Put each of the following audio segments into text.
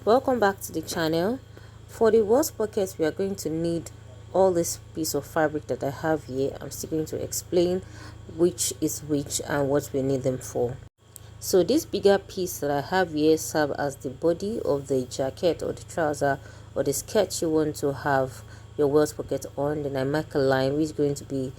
Welcome back to the channel. For the waist pocket, we are going to need all this piece of fabric that I have here. I'm still going to explain which is which and what we need them for. So this bigger piece that I have here serve as the body of the jacket or the trouser or the skirt you want to have your waist pocket on. Then I mark a line which is going to be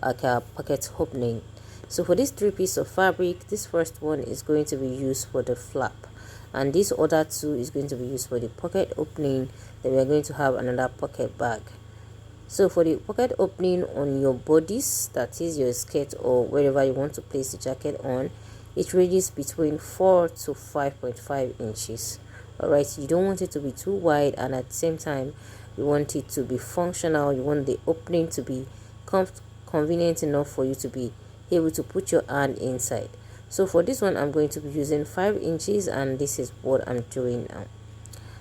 like a pocket opening. So for this three piece of fabric, this first one is going to be used for the flap, and this other two is going to be used for the pocket opening. Then we are going to have another pocket bag. So for the pocket opening on your bodice, that is your skirt or wherever you want to place the jacket on, it ranges between 4 to 5.5 inches. Alright, you don't want it to be too wide, and at the same time you want it to be functional. You want the opening to be convenient enough for you to be able to put your hand inside. So for this one, I'm going to be using 5 inches, and this is what I'm doing now.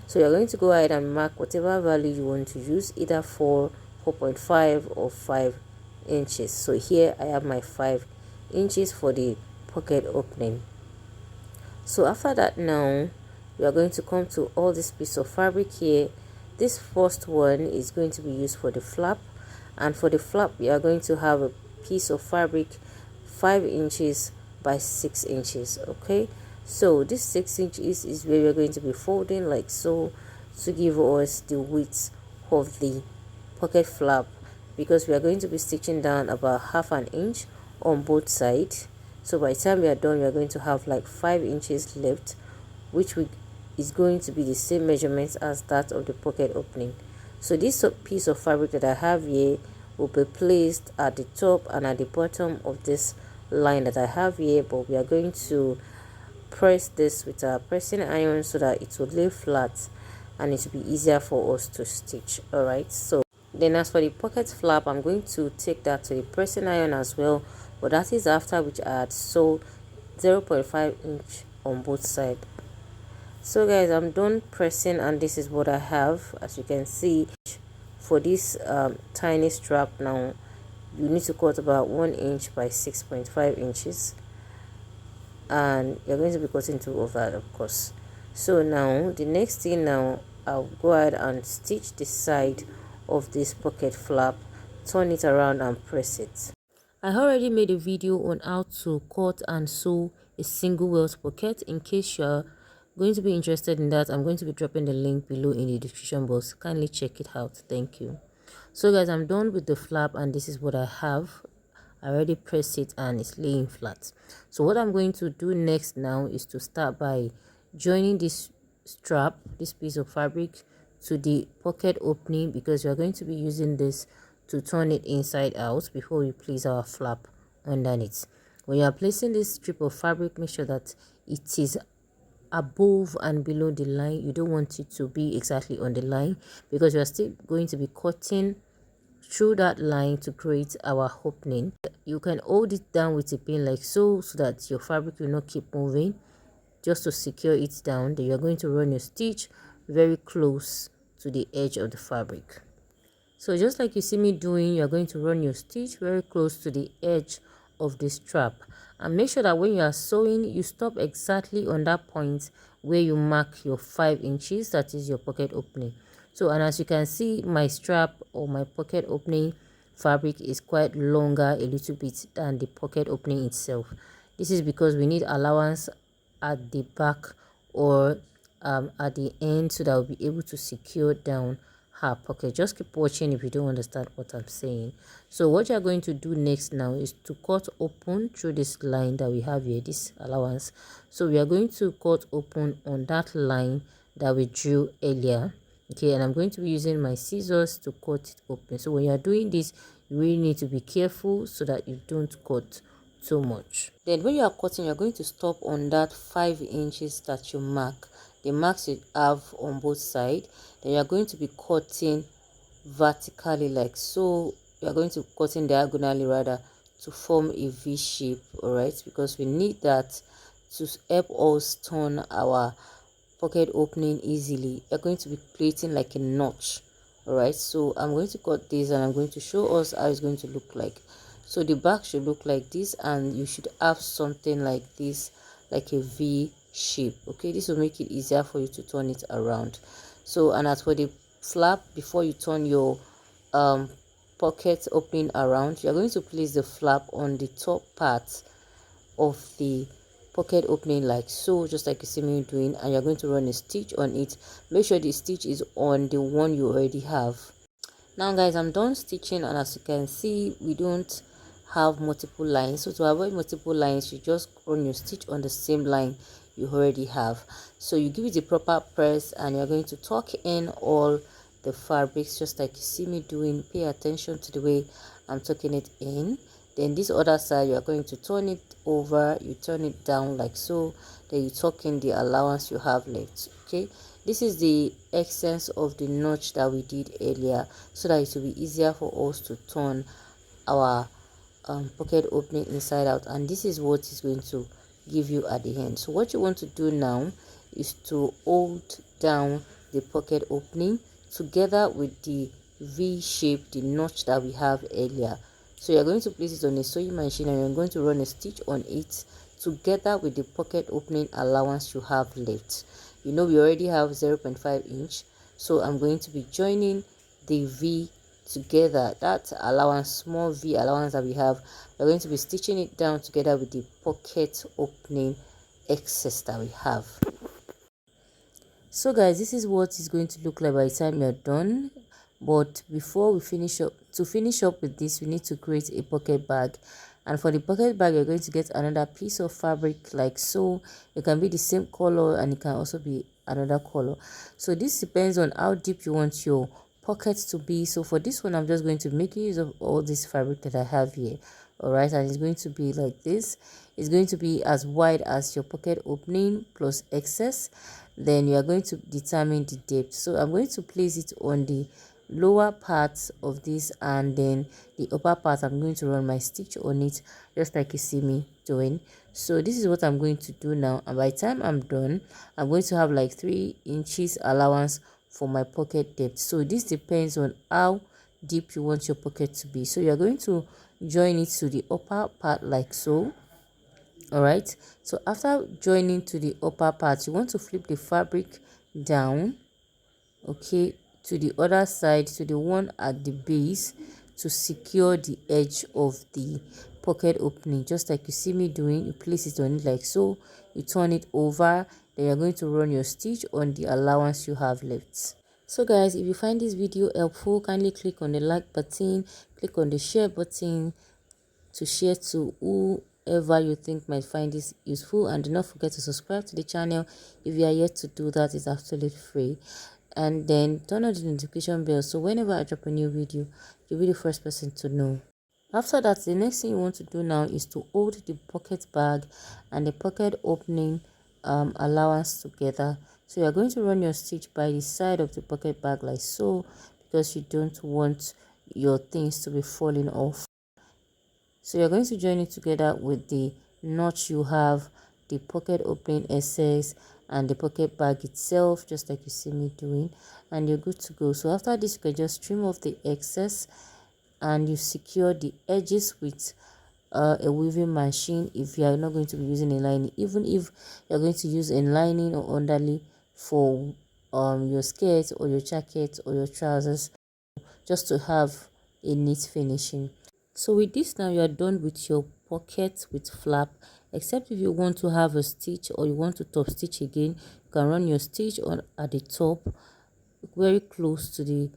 So you're going to go ahead and mark whatever value you want to use, either 4.5 or 5 inches. So here I have my 5 inches for the pocket opening. So after that, now we are going to come to all this piece of fabric here. This first one is going to be used for the flap, and for the flap we are going to have a piece of fabric 5 inches by 6 inches. Okay, so this 6 inches is where we're going to be folding like so, to give us the width of the pocket flap, because we are going to be stitching down about half an inch on both sides. So by the time we are done, we are going to have like 5 inches left, which is going to be the same measurements as that of the pocket opening. So this piece of fabric that I have here will be placed at the top and at the bottom of this line that I have here, but we are going to press this with our pressing iron so that it will lay flat and it will be easier for us to stitch. Alright, so then as for the pocket flap, I'm going to take that to the pressing iron as well, but that is after which I had sewed 0.5 inch on both sides. So guys, I'm done pressing, and this is what I have. As you can see, for this tiny strap now, you need to cut about 1 inch by 6.5 inches, and you're going to be cutting 2 of that, of course. So now the next thing, now I'll go ahead and stitch the side of this pocket flap, turn it around and press it. I already made a video on how to cut and sew a single welt pocket. In case you're going to be interested in that, I'm going to be dropping the link below in the description box. Kindly check it out. Thank you. So guys, I'm done with the flap, and this is what I have. I already pressed it and it's laying flat. So what I'm going to do next now is to start by joining this strap, this piece of fabric, to the pocket opening, because we are going to be using this to turn it inside out before we place our flap underneath. When you are placing this strip of fabric, make sure that it is above and below the line. You don't want it to be exactly on the line, because we are still going to be cutting through that line to create our opening. You can hold it down with a pin like so that your fabric will not keep moving, just to secure it down. Then you're going to run your stitch very close to the edge of the fabric. So just like you see me doing, you're going to run your stitch very close to the edge of the strap, and make sure that when you are sewing, you stop exactly on that point where you mark your 5 inches, that is your pocket opening. So, and as you can see, my strap or my pocket opening fabric is quite longer a little bit than the pocket opening itself. This is because we need allowance at the back or at the end, so that we'll be able to secure down her pocket. Just keep watching if you don't understand what I'm saying. So what you're going to do next now is to cut open through this line that we have here, this allowance. So we are going to cut open on that line that we drew earlier. Okay, and I'm going to be using my scissors to cut it open. So when you're doing this, you really need to be careful so that you don't cut too much. Then when you are cutting, you're going to stop on that 5 inches that you mark, the marks you have on both sides. Then you're going to be cutting vertically like so. You're going to cutting diagonally rather, to form a V shape. All right, because we need that to help us turn our pocket opening easily. You're going to be plating like a notch. All right, so I'm going to cut this, and I'm going to show us how it's going to look like. So the back should look like this, and you should have something like this, like a V shape. Okay, this will make it easier for you to turn it around. So, and as for the flap, before you turn your um pocket opening around, you're going to place the flap on the top part of the pocket opening like so, just like you see me doing, and you're going to run a stitch on it. Make sure the stitch is on the one you already have. Now guys, I'm done stitching, and as you can see, we don't have multiple lines. So to avoid multiple lines, you just run your stitch on the same line you already have. So you give it the proper press, and you're going to tuck in all the fabrics just like you see me doing. Pay attention to the way I'm tucking it in. Then this other side, you are going to turn it over, you turn it down like so, then you tuck in the allowance you have left. Okay, this is the essence of the notch that we did earlier, so that it will be easier for us to turn our pocket opening inside out, and this is what is going to give you at the end. So what you want to do now is to hold down the pocket opening together with the V shape, the notch that we have earlier. So you're going to place it on a sewing machine, and you're going to run a stitch on it together with the pocket opening allowance you have left. You know we already have 0.5 inch, so I'm going to be joining the V together, that allowance, small V allowance that we have. We're going to be stitching it down together with the pocket opening excess that we have. So guys, this is what it's going to look like by the time you're done. But before we finish up, to finish up with this, we need to create a pocket bag. And for the pocket bag, you're going to get another piece of fabric like so. It can be the same color, and it can also be another color. So this depends on how deep you want your pockets to be. So for this one, I'm just going to make use of all this fabric that I have here. All right, and it's going to be like this. It's going to be as wide as your pocket opening plus excess. Then you are going to determine the depth. So I'm going to place it on the lower part of this, and then the upper part I'm going to run my stitch on it just like you see me doing. So this is what I'm going to do now, and by the time I'm done, I'm going to have like 3 inches allowance for my pocket depth. So this depends on how deep you want your pocket to be. So you're going to join it to the upper part like so. All right, so after joining to the upper part, you want to flip the fabric down, okay, to the other side, to the one at the base, to secure the edge of the pocket opening just like you see me doing. You place it on it like so, you turn it over, then you're going to run your stitch on the allowance you have left. So guys, if you find this video helpful, kindly click on the like button, click on the share button to share to whoever you think might find this useful, and do not forget to subscribe to the channel if you are yet to do that. It's absolutely free. And then turn on the notification bell, so whenever I drop a new video, you'll be the first person to know. After that, the next thing you want to do now is to hold the pocket bag and the pocket opening allowance together. So you're going to run your stitch by the side of the pocket bag like so, because you don't want your things to be falling off. So you're going to join it together with the notch you have, the pocket opening excess, and the pocket bag itself, just like you see me doing, and you're good to go. So after this, you can just trim off the excess, and you secure the edges with a weaving machine if you are not going to be using a lining. Even if you're going to use a lining or underlay for your skirt or your jacket or your trousers, just to have a neat finishing. So with this now, you are done with your pocket with flap, except if you want to have a stitch or you want to top stitch again, you can run your stitch on at the top, very close to the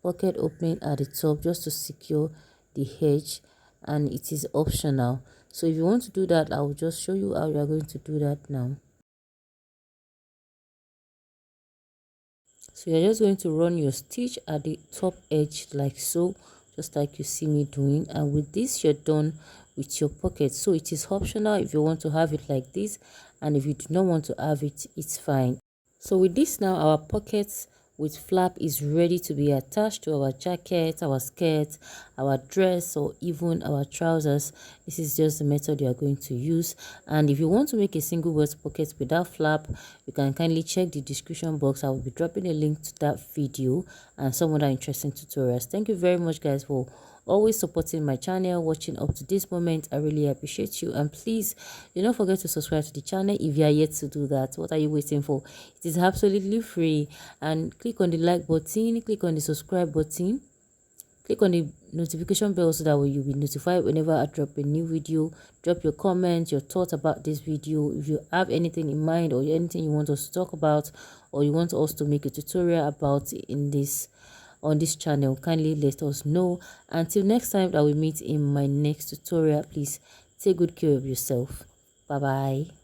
pocket opening at the top, just to secure the edge, and it is optional. So if you want to do that, I will just show you how you are going to do that now. So you're just going to run your stitch at the top edge like so, just like you see me doing, and with this you're done with your pocket. So it is optional if you want to have it like this, and if you do not want to have it, it's fine. So with this now, our pockets with flap is ready to be attached to our jacket, our skirt, our dress, or even our trousers. This is just the method you are going to use. And if you want to make a single waist pocket without flap, you can kindly check the description box. I will be dropping a link to that video and some other interesting tutorials. Thank you very much guys for always supporting my channel, watching up to this moment. I really appreciate you. And please do not forget to subscribe to the channel if you are yet to do that. What are you waiting for? It is absolutely free. And click on the like button, click on the subscribe button, click on the notification bell so that you'll be notified whenever I drop a new video. Drop your comments, your thoughts about this video. If you have anything in mind or anything you want us to talk about, or you want us to make a tutorial about on this channel, kindly let us know. Until next time that we meet in my next tutorial, please take good care of yourself. Bye bye.